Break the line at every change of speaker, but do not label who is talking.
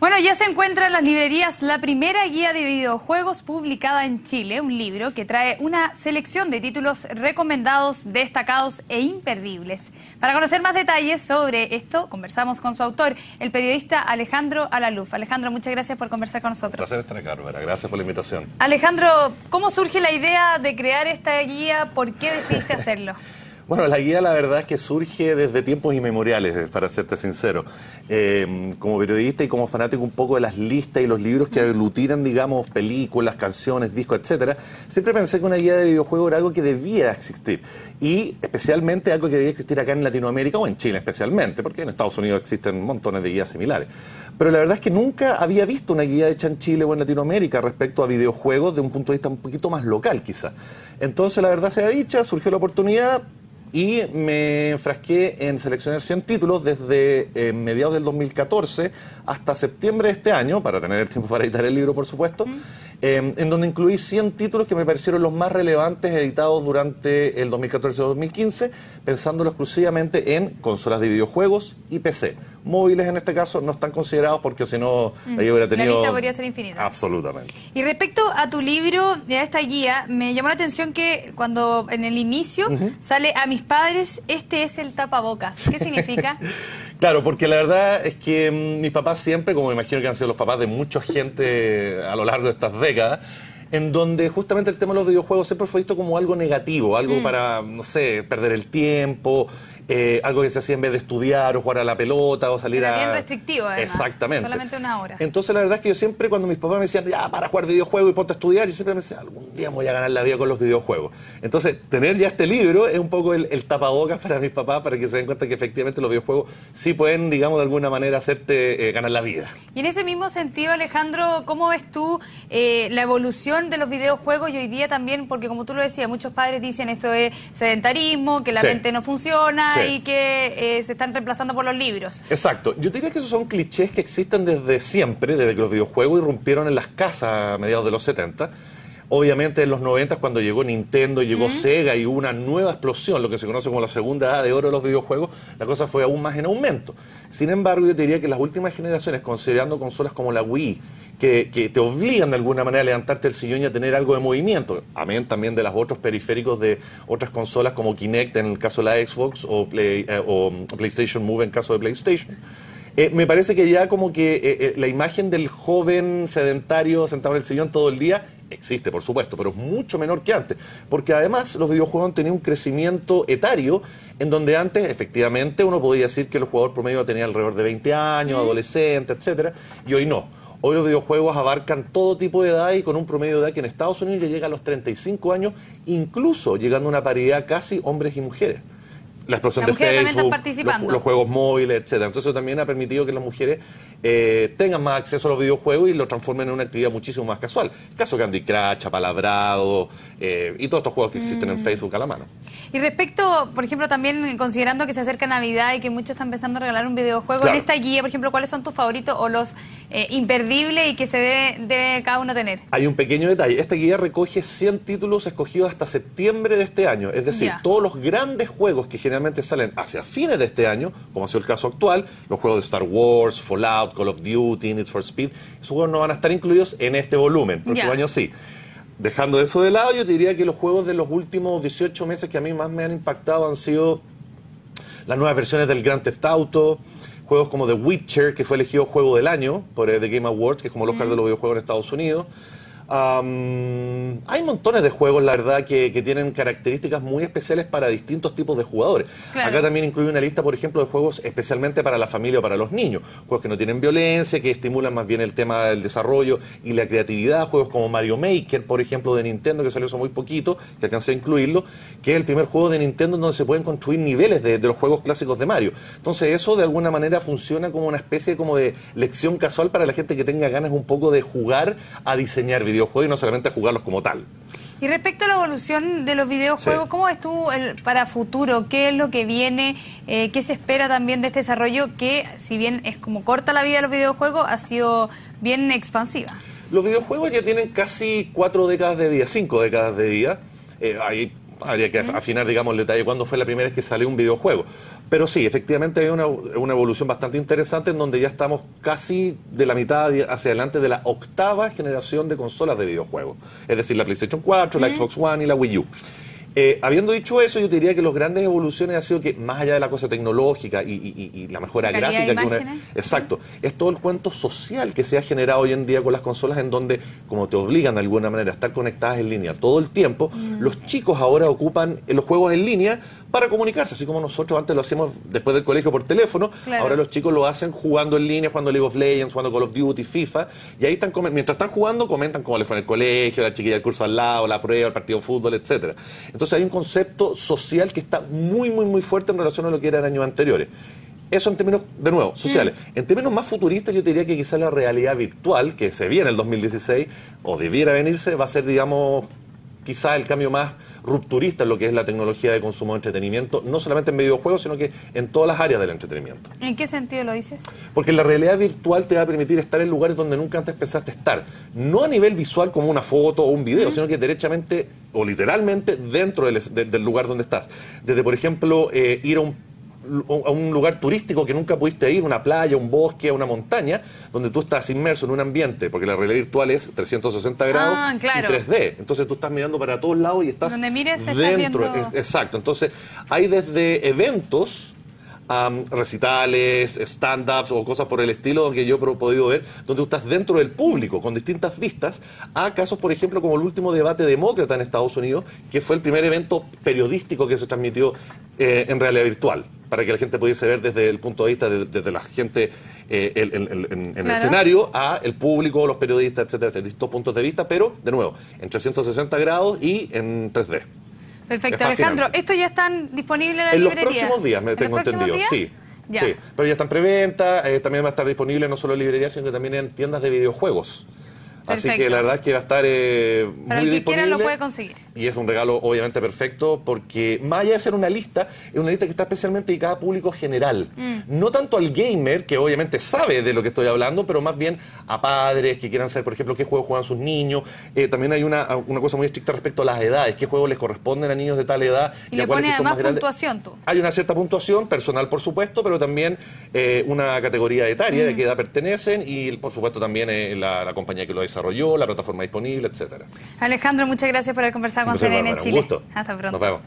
Bueno, ya se encuentra en las librerías la primera guía de videojuegos publicada en Chile, un libro que trae una selección de títulos recomendados, destacados e imperdibles. Para conocer más detalles sobre esto, conversamos con su autor, el periodista Alejandro Alaluf. Alejandro, muchas gracias por conversar con nosotros.
Un placer estar acá, Bárbara. Gracias por la invitación.
Alejandro, ¿cómo surge la idea de crear esta guía? ¿Por qué decidiste hacerlo?
Bueno, la guía la verdad es que surge desde tiempos inmemoriales, para serte sincero. Como periodista y como fanático un poco de las listas y los libros que aglutinan, digamos, películas, canciones, discos, etcétera, siempre pensé que una guía de videojuegos era algo que debía existir. Y especialmente algo que debía existir acá en Latinoamérica o en Chile especialmente, porque en Estados Unidos existen montones de guías similares. Pero la verdad es que nunca había visto una guía hecha en Chile o en Latinoamérica respecto a videojuegos de un punto de vista un poquito más local, quizá. Entonces, la verdad sea dicha, surgió la oportunidad. Y me enfrasqué en seleccionar 100 títulos desde mediados del 2014 hasta septiembre de este año, para tener el tiempo para editar el libro, por supuesto, en donde incluí 100 títulos que me parecieron los más relevantes editados durante el 2014-2015, pensándolo exclusivamente en consolas de videojuegos y PC. Móviles, en este caso, no están considerados porque si no, ahí hubiera tenido...
La lista podría ser infinita.
Absolutamente.
Y respecto a tu libro, a esta guía, me llamó la atención que cuando en el inicio sale a mis padres, este es el tapabocas. ¿Qué significa?
Claro, porque la verdad es que mis papás siempre, como me imagino que han sido los papás de mucha gente a lo largo de estas décadas, en donde justamente el tema de los videojuegos siempre fue visto como algo negativo, algo para, no sé, perder el tiempo, algo que se hacía en vez de estudiar o jugar a la pelota o salir
Era bien restrictivo, además.
Exactamente.
Solamente una hora.
Entonces, la verdad es que yo siempre, cuando mis papás me decían, ya, para jugar videojuegos y ponte a estudiar, yo siempre me decía, algún día me voy a ganar la vida con los videojuegos. Entonces, tener ya este libro es un poco el tapabocas para mis papás, para que se den cuenta que efectivamente los videojuegos sí pueden, digamos, de alguna manera hacerte ganar la vida.
Y en ese mismo sentido, Alejandro, ¿cómo ves tú la evolución de los videojuegos y hoy día también? Porque como tú lo decías, muchos padres dicen esto es sedentarismo, que la mente no funciona y que se están reemplazando por los libros.
Exacto. Yo diría que esos son clichés que existen desde siempre, desde que los videojuegos irrumpieron en las casas a mediados de los 70. Obviamente en los 90 cuando llegó Nintendo, llegó Sega y hubo una nueva explosión, lo que se conoce como la segunda edad de oro de los videojuegos, la cosa fue aún más en aumento. Sin embargo, yo te diría que las últimas generaciones, considerando consolas como la Wii, que te obligan de alguna manera a levantarte el sillón y a tener algo de movimiento, amén también de los otros periféricos de otras consolas como Kinect en el caso de la Xbox o PlayStation Move en el caso de PlayStation. Me parece que ya como que la imagen del joven sedentario sentado en el sillón todo el día existe, por supuesto, pero es mucho menor que antes. Porque además los videojuegos han tenido un crecimiento etario en donde antes, efectivamente, uno podía decir que el jugador promedio tenía alrededor de 20 años, adolescente, etcétera, y hoy no. Hoy los videojuegos abarcan todo tipo de edad y con un promedio de edad que en Estados Unidos ya llega a los 35 años, incluso llegando a una paridad casi hombres y mujeres. La explosión de Facebook, los juegos móviles, etcétera. Entonces eso también ha permitido que las mujeres tengan más acceso a los videojuegos y lo transformen en una actividad muchísimo más casual. El caso Candy Crush, Apalabrado y todos estos juegos que existen en Facebook a la mano.
Y respecto, por ejemplo, también considerando que se acerca Navidad y que muchos están pensando en regalar un videojuego, en esta guía, por ejemplo, ¿cuáles son tus favoritos o los imperdibles y que se debe cada uno tener? Hay
un pequeño detalle. Esta guía recoge 100 títulos escogidos hasta septiembre de este año. Es decir, todos los grandes juegos que generalmente salen hacia fines de este año, como ha sido el caso actual, los juegos de Star Wars, Fallout, Call of Duty, Need for Speed, esos juegos no van a estar incluidos en este volumen. El próximo año sí. Dejando eso de lado, yo te diría que los juegos de los últimos 18 meses que a mí más me han impactado han sido las nuevas versiones del Grand Theft Auto, juegos como The Witcher, que fue elegido Juego del Año por The Game Awards, que es como el Oscar de los videojuegos en Estados Unidos. Hay montones de juegos, la verdad, que tienen características muy especiales para distintos tipos de jugadores. Acá también incluye una lista, por ejemplo, de juegos especialmente para la familia o para los niños. Juegos que no tienen violencia, que estimulan más bien el tema del desarrollo y la creatividad. Juegos como Mario Maker, por ejemplo, de Nintendo, que salió hace muy poquito, que alcancé a incluirlo, que es el primer juego de Nintendo donde se pueden construir niveles de los juegos clásicos de Mario. Entonces eso, de alguna manera, funciona como una especie como de lección casual para la gente que tenga ganas un poco de jugar a diseñar videojuegos y no solamente a jugarlos como tal.
Y respecto a la evolución de los videojuegos, ¿cómo ves tú para futuro? ¿Qué es lo que viene? ¿Qué se espera también de este desarrollo que, si bien es como corta la vida de los videojuegos, ha sido bien expansiva?
Los videojuegos ya tienen casi 4 décadas de vida, 5 décadas de vida. Hay habría que afinar, digamos, el detalle de cuándo fue la primera vez que salió un videojuego. Pero sí, efectivamente hay una evolución bastante interesante en donde ya estamos casi de la mitad hacia adelante de la octava generación de consolas de videojuegos. Es decir, la PlayStation 4, la Xbox One y la Wii U. Habiendo dicho eso, yo te diría que las grandes evoluciones han sido que, más allá de la cosa tecnológica y la mejora gráfica exacto, es todo el cuento social que se ha generado hoy en día con las consolas, en donde, como te obligan de alguna manera a estar conectadas en línea todo el tiempo, los chicos ahora ocupan los juegos en línea para comunicarse, así como nosotros antes lo hacíamos después del colegio por teléfono. Ahora los chicos lo hacen jugando en línea, jugando League of Legends, jugando Call of Duty, FIFA, y ahí están, mientras están jugando, comentan cómo les fue en el colegio, la chiquilla del curso al lado, la prueba, el partido de fútbol, etcétera. Entonces hay un concepto social que está muy fuerte en relación a lo que era en años anteriores. Eso en términos, de nuevo, sociales. En términos más futuristas, yo te diría que quizás la realidad virtual, que se viene en el 2016, o debiera venirse, va a ser, digamos, quizás el cambio más rupturista en lo que es la tecnología de consumo de entretenimiento, no solamente en videojuegos, sino que en todas las áreas del entretenimiento.
¿En qué sentido lo dices?
Porque la realidad virtual te va a permitir estar en lugares donde nunca antes pensaste estar. No a nivel visual como una foto o un video, sino que derechamente o literalmente dentro del lugar donde estás. Desde, por ejemplo, ir a un lugar turístico que nunca pudiste ir, una playa, un bosque, una montaña, donde tú estás inmerso en un ambiente, porque la realidad virtual es 360 grados y 3D. Entonces tú estás mirando para todos lados y estás
donde mires,
dentro.
Estás viendo...
Exacto. Entonces hay desde eventos, recitales, stand-ups o cosas por el estilo que yo he podido ver, donde tú estás dentro del público, con distintas vistas, a casos, por ejemplo, como el último debate demócrata en Estados Unidos, que fue el primer evento periodístico que se transmitió en realidad virtual, para que la gente pudiese ver desde el punto de vista de la gente en el escenario, a el público, los periodistas, etcétera, de distintos puntos de vista, pero, de nuevo, en 360 grados y en 3D.
Perfecto, Alejandro. ¿Estos ya están disponibles en la librería?
En los próximos días, me tengo entendido, sí. Sí, pero ya están preventa, también va a estar disponible no solo en librerías, sino que también en tiendas de videojuegos. Perfecto. Así que la verdad es que va a estar muy disponible. Quiera
lo puede conseguir.
Y es un regalo obviamente perfecto porque, más allá de ser una lista, es una lista que está especialmente dedicada a público general. No tanto al gamer, que obviamente sabe de lo que estoy hablando, pero más bien a padres que quieran saber, por ejemplo, qué juegos juegan sus niños. También hay una cosa muy estricta respecto a las edades, qué juegos les corresponden a niños de tal edad.
Y le pone además puntuación tú.
Hay una cierta puntuación personal, por supuesto, pero también una categoría etaria de qué edad pertenecen y, por supuesto, también la compañía que lo desarrolló, la plataforma disponible, etcétera.
Alejandro, muchas gracias por haber conversado con CNN Chile.
Un gusto.
Hasta pronto.
Nos vemos.